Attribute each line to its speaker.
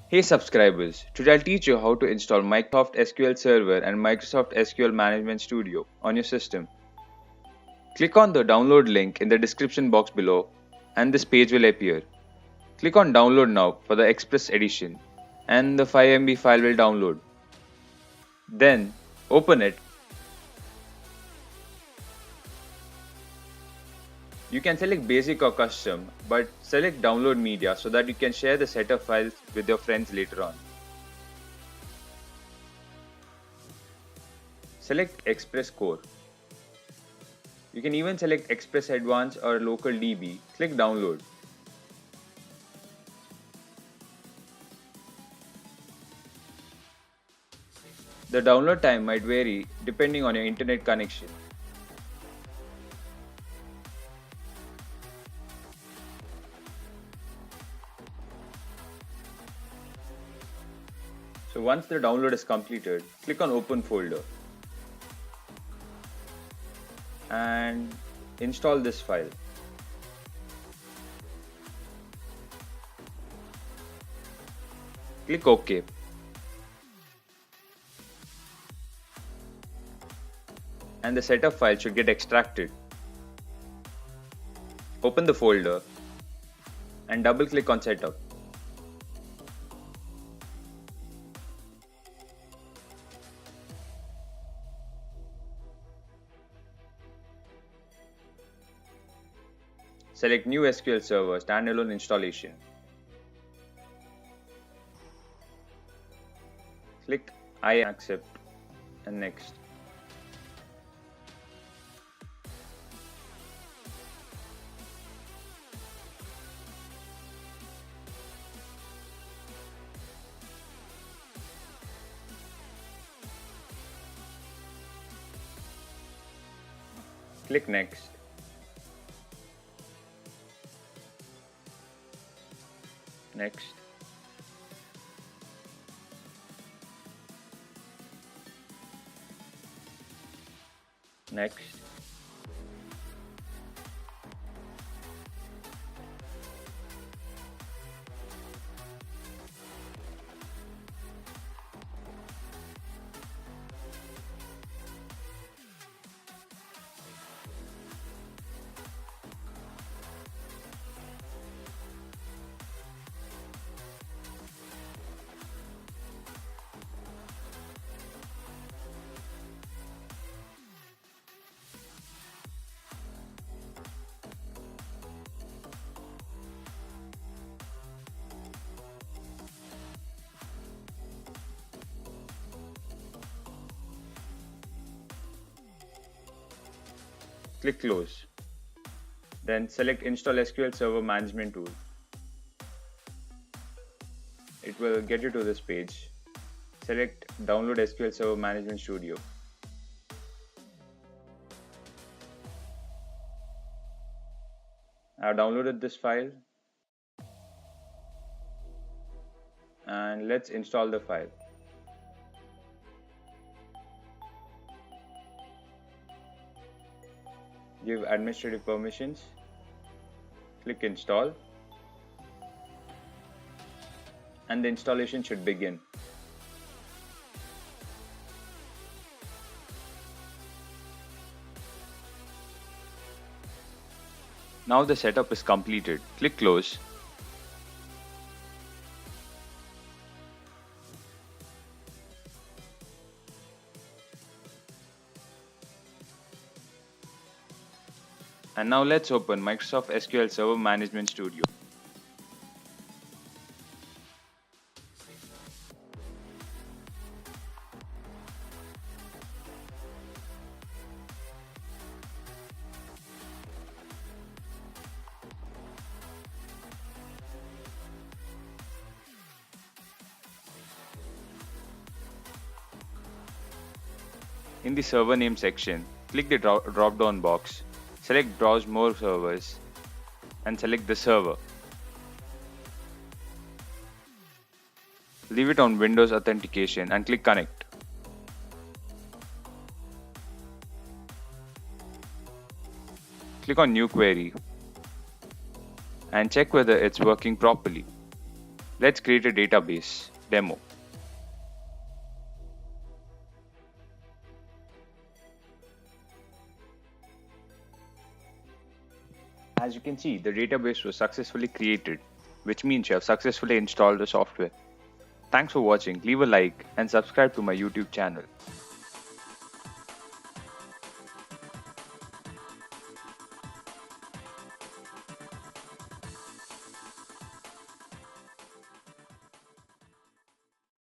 Speaker 1: Hey subscribers, today I'll teach you how to install Microsoft SQL Server and Microsoft SQL Management Studio on your system. Click on the download link in the description box below and this page will appear. Click on download now for the Express edition and the 5 MB file will download. Then open it. You can select basic or custom, but select download media so that you can share the set of files with your friends later on. Select Express Core. You can even select Express Advanced or Local DB. Click download. The download time might vary depending on your internet connection. So once the download is completed, click on Open Folder and install this file. Click OK. And the setup file should get extracted. Open the folder and double click on setup. Select New SQL Server Standalone Installation. Click I accept and next. Click next. Next. Next. Click close. Then select Install SQL Server Management Tool. It will get you to this page. Select Download SQL Server Management Studio. I have downloaded this file and let's install the file. Give administrative permissions. Click install and the installation should begin. Now the setup is completed. Click close. And now let's open Microsoft SQL Server Management Studio. In the server name section, click the drop-down box, select Browse More Servers and select the server. Leave it on Windows Authentication and click Connect. Click on New Query and check whether it's working properly. Let's create a database demo. As you can see, the database was successfully created, which means you have successfully installed the software. Thanks for watching. Leave a like and subscribe to my YouTube channel.